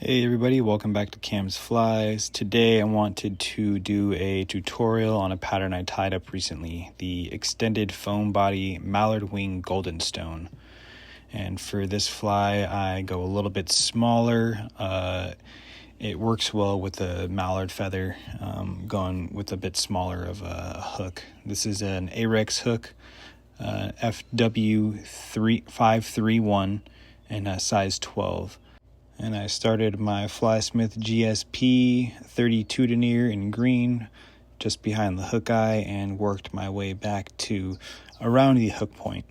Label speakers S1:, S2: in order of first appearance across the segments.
S1: Hey everybody, welcome back to Cam's Flies. Today I wanted to do a tutorial on a pattern I tied up recently, the extended foam body mallard wing golden stone. And for this fly I go a little bit smaller. It works well with the mallard feather, going with a bit smaller of a hook. This is an Arex hook, FW531 and size 12. And I started my Flysmith GSP 32 denier in green just behind the hook eye and worked my way back to around the hook point.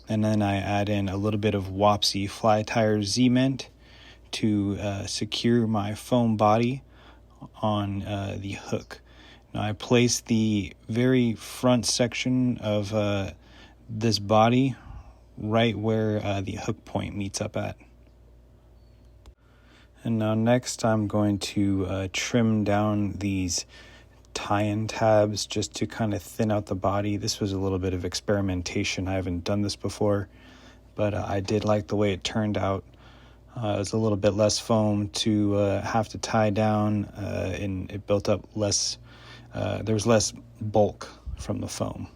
S1: And then I add in a little bit of Wapsi fly tire Z-ment to secure my foam body on the hook. Now I place the very front section of this body right where the hook point meets up at. And now next I'm going to trim down these tie-in tabs just to kind of thin out the body. This was a little bit of experimentation. I haven't done this before, but I did like the way it turned out. It was a little bit less foam to have to tie down, and it built up less, there was less bulk from the foam.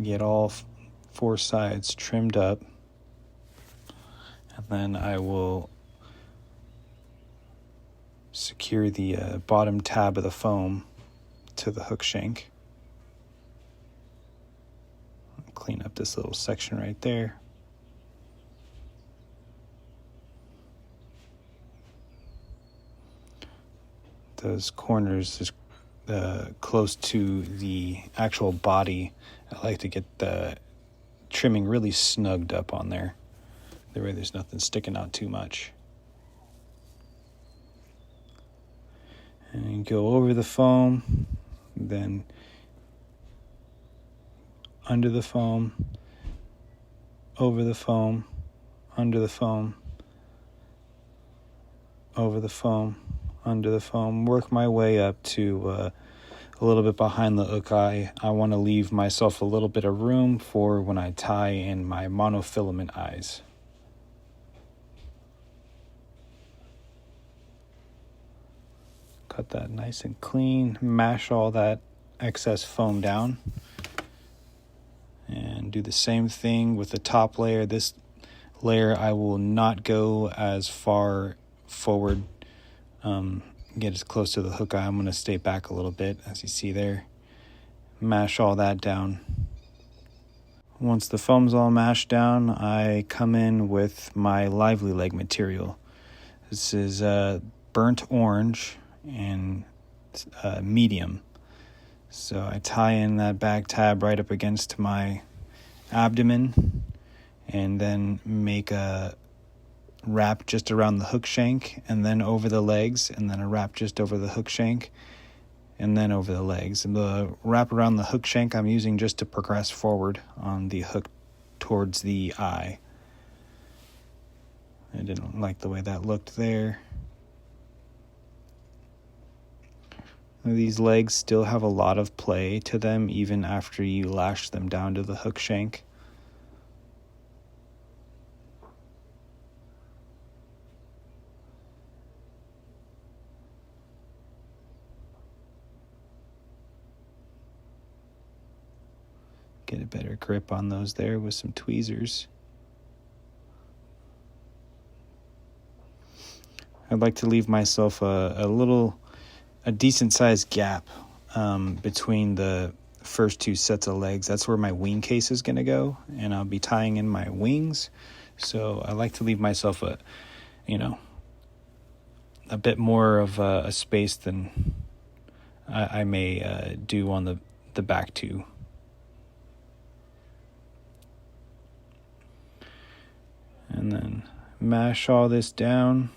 S1: Get all four sides trimmed up, and then I will secure the bottom tab of the foam to the hook shank. Clean up this little section right there. Those corners is close to the actual body. I like to get the trimming really snugged up on there. That way there's nothing sticking out too much. And you go over the foam, then under the foam, over the foam, under the foam, over the foam, under the foam. Work my way up to a little bit behind the hook eye. I want to leave myself a little bit of room for when I tie in my monofilament eyes. Cut that nice and clean, mash all that excess foam down, and do the same thing with the top layer. This layer I will not go as far forward, get as close to the hook eye. I'm going to stay back a little bit, as you see there. Mash all that down. Once the foam's all mashed down, I come in with my lively leg material. This is burnt orange and medium. So I tie in that back tab right up against my abdomen and then make a wrap just around the hook shank and then over the legs, and then a wrap just over the hook shank and then over the legs. And the wrap around the hook shank I'm using just to progress forward on the hook towards the eye. I didn't like the way that looked there. These legs still have a lot of play to them even after you lash them down to the hook shank. Get a better grip on those there with some tweezers. I'd like to leave myself a decent sized gap between the first two sets of legs. That's where my wing case is going to go, and I'll be tying in my wings. So I like to leave myself a bit more of a space than I may do on the back two. And then mash all this down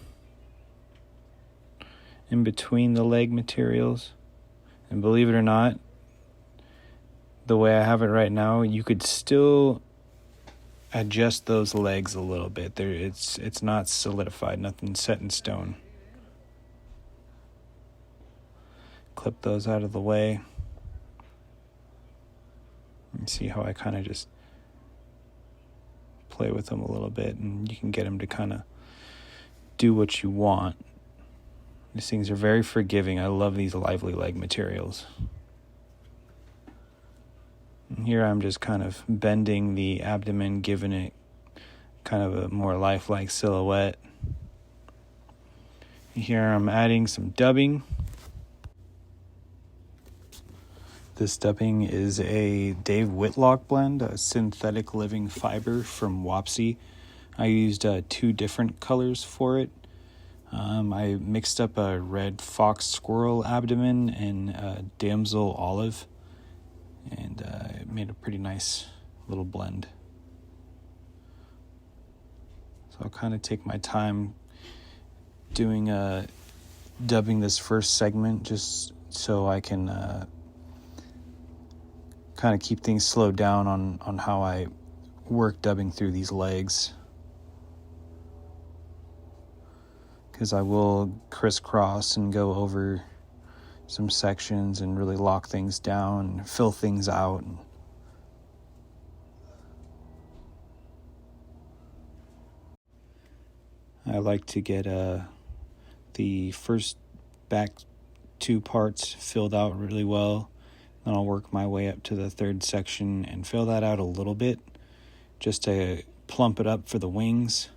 S1: in between the leg materials. And believe it or not, the way I have it right now, you could still adjust those legs a little bit. It's not solidified, nothing set in stone. Clip those out of the way. You see how I kind of just play with them a little bit, and you can get them to kind of do what you want. These things are very forgiving. I love these lively leg materials. And here I'm just kind of bending the abdomen, giving it kind of a more lifelike silhouette. Here I'm adding some dubbing. This dubbing is a Dave Whitlock blend, a synthetic living fiber from Wapsi. I used 2 different colors for it. I mixed up a red fox squirrel abdomen and a damsel olive, and it made a pretty nice little blend. So I'll kind of take my time doing dubbing this first segment just so I can kind of keep things slowed down on how I work dubbing through these legs, because I will crisscross and go over some sections and really lock things down and fill things out. I like to get the first back 2 parts filled out really well. Then I'll work my way up to the 3rd section and fill that out a little bit just to plump it up for the wings.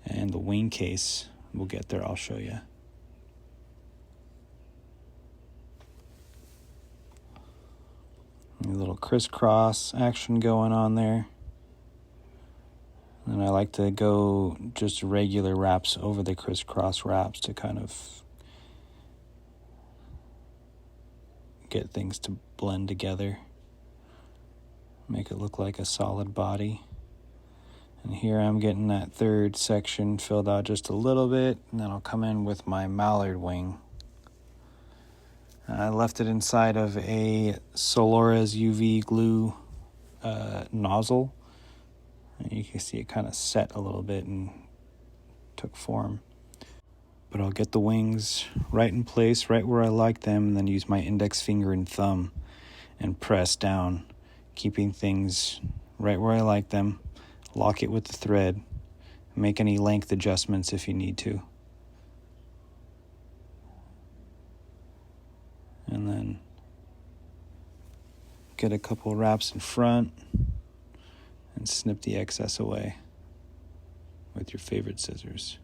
S1: And the wing case, we'll get there, I'll show you. A little crisscross action going on there. And I like to go just regular wraps over the crisscross wraps to kind of get things to blend together, make it look like a solid body. And here I'm getting that 3rd section filled out just a little bit, and then I'll come in with my mallard wing. I left it inside of a Solores UV glue nozzle. And you can see it kind of set a little bit and took form. But I'll get the wings right in place, right where I like them, and then use my index finger and thumb and press down, keeping things right where I like them. Lock it with the thread. Make any length adjustments if you need to. And then get a couple wraps in front and snip the excess away with your favorite scissors.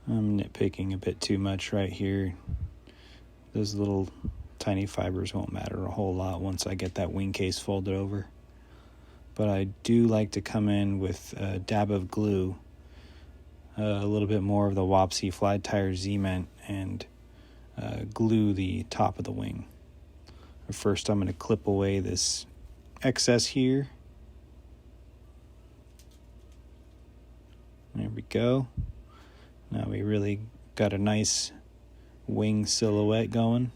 S1: I'm nitpicking a bit too much right here. Those little tiny fibers won't matter a whole lot once I get that wing case folded over. But I do like to come in with a dab of glue, a little bit more of the Wapsi Fly Tire Z-Ment, and glue the top of the wing. First I'm going to clip away this excess here. There we go. Now we really got a nice wing silhouette going.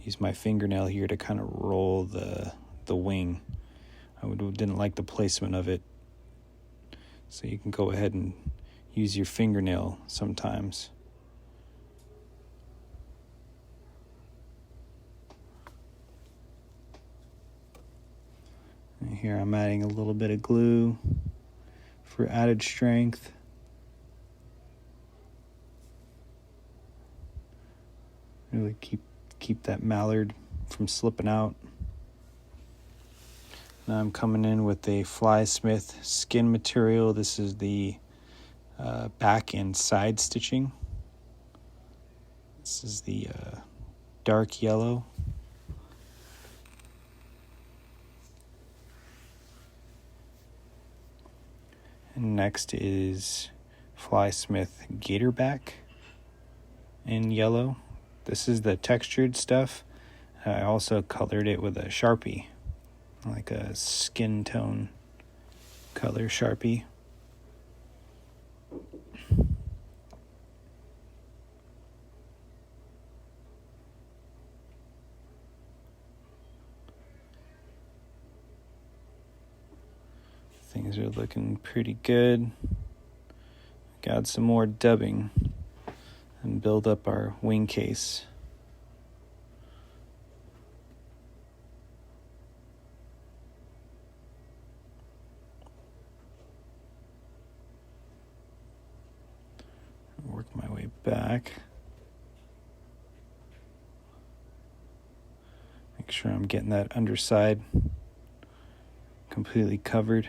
S1: Use my fingernail here to kind of roll the wing. I didn't like the placement of it, so you can go ahead and use your fingernail sometimes. And here I'm adding a little bit of glue for added strength. Really keep that mallard from slipping out. Now I'm coming in with a Flysmith skin material. This is the back and side stitching. This is the dark yellow. And next is Flysmith GatorBack in yellow. This is the textured stuff. I also colored it with a Sharpie, like a skin tone color Sharpie. Things are looking pretty good. Got some more dubbing and build up our wing case. Work my way back. Make sure I'm getting that underside completely covered.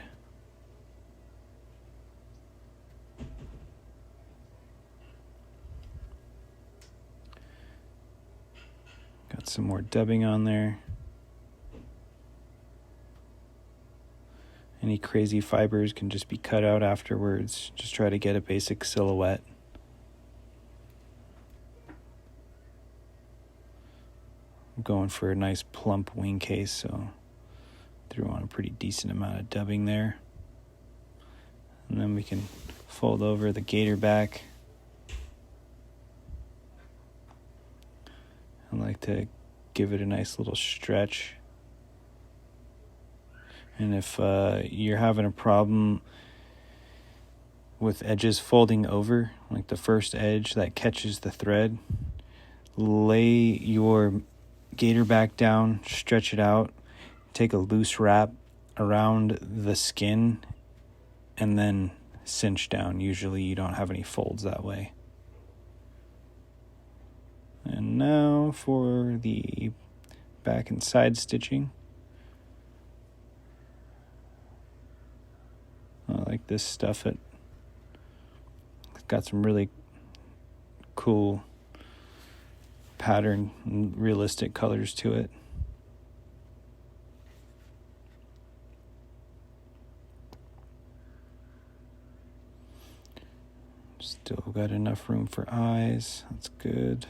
S1: Got some more dubbing on there. Any crazy fibers can just be cut out afterwards. Just try to get a basic silhouette. I'm going for a nice plump wing case, so threw on a pretty decent amount of dubbing there. And then we can fold over the GatorBack. I like to give it a nice little stretch. And if you're having a problem with edges folding over, like the first edge that catches the thread, lay your GatorBack down, stretch it out, take a loose wrap around the skin, and then cinch down. Usually you don't have any folds that way. And now for the back and side stitching. I like this stuff. It's got some really cool pattern and realistic colors to it. Still got enough room for eyes. That's good.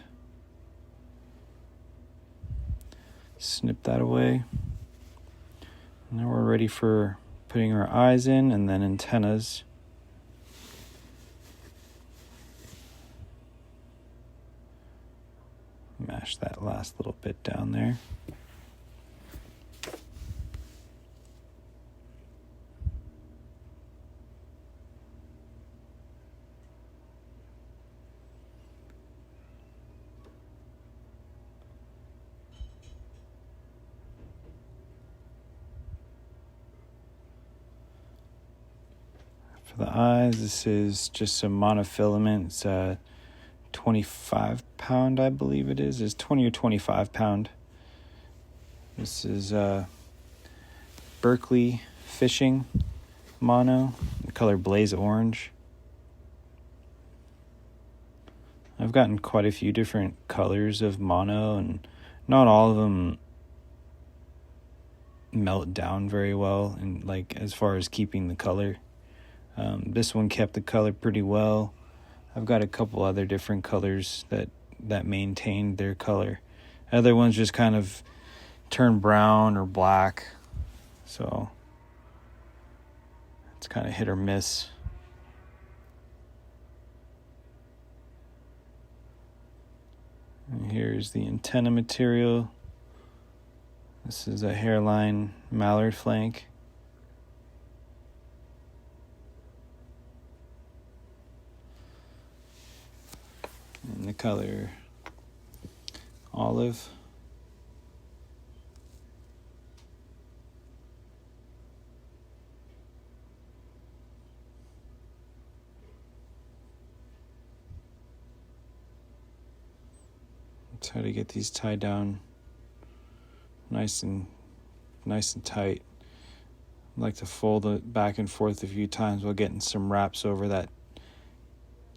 S1: Snip that away. Now we're ready for putting our eyes in and then antennas. Mash that last little bit down there. For the eyes, this is just some monofilament. It's a 25 pound, I believe it is. It's 20 or 25 pound. This is Berkeley Fishing mono, the color Blaze Orange. I've gotten quite a few different colors of mono, and not all of them melt down very well, and like as far as keeping the color. This one kept the color pretty well. I've got a couple other different colors that maintained their color. Other ones just kind of turn brown or black. So it's kind of hit or miss. And here's the antenna material. This is a hairline mallard flank. In the color olive. Try to get these tied down nice and tight. I like to fold it back and forth a few times while getting some wraps over that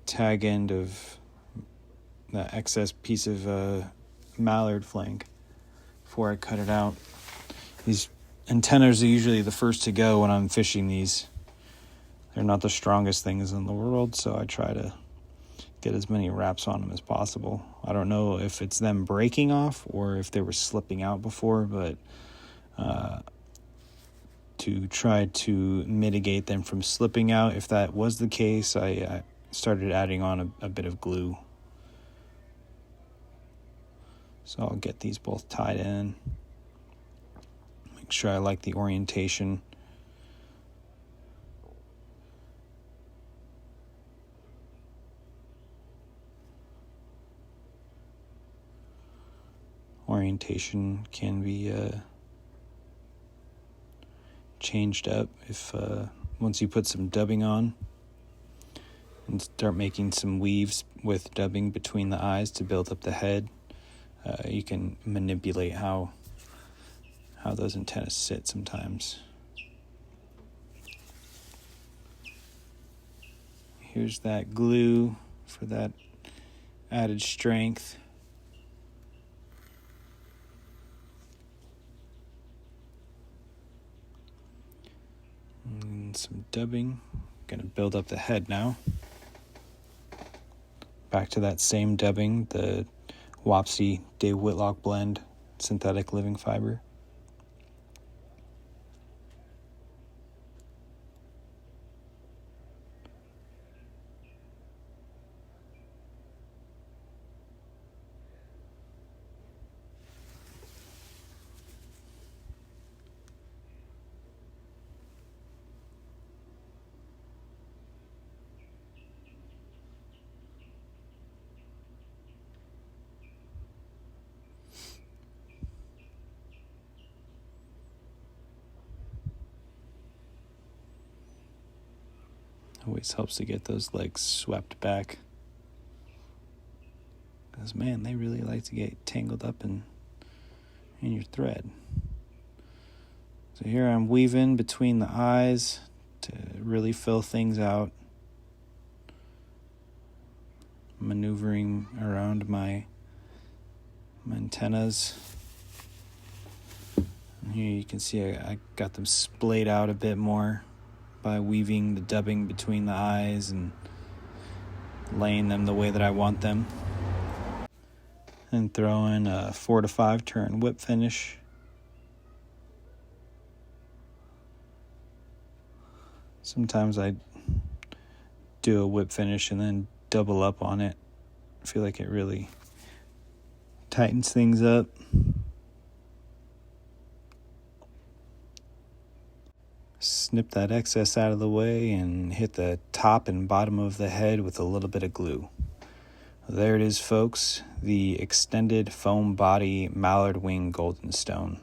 S1: tag end of that excess piece of mallard flank before I cut it out. These antennas are usually the first to go when I'm fishing these. They're not the strongest things in the world, so I try to get as many wraps on them as possible. I don't know if it's them breaking off or if they were slipping out before, but to try to mitigate them from slipping out, if that was the case, I started adding on a bit of glue. So I'll get these both tied in. Make sure I like the orientation. Orientation can be changed up if once you put some dubbing on and start making some weaves with dubbing between the eyes to build up the head. You can manipulate how those antennas sit sometimes. Here's that glue for that added strength. And some dubbing. Gonna build up the head now. Back to that same dubbing, the Wapsi Dave Whitlock blend synthetic living fiber. Always helps to get those legs swept back. Because, man, they really like to get tangled up in your thread. So here I'm weaving between the eyes to really fill things out. Maneuvering around my antennas. And here you can see I got them splayed out a bit more by weaving the dubbing between the eyes and laying them the way that I want them. And throw in a 4 to 5 turn whip finish. Sometimes I do a whip finish and then double up on it. I feel like it really tightens things up. Snip that excess out of the way and hit the top and bottom of the head with a little bit of glue. There it is, folks, the extended foam body mallard wing golden stone.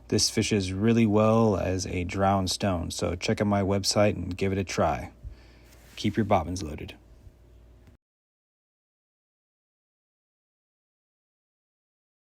S1: This fishes really well as a drowned stone, so check out my website and give it a try. Keep your bobbins loaded.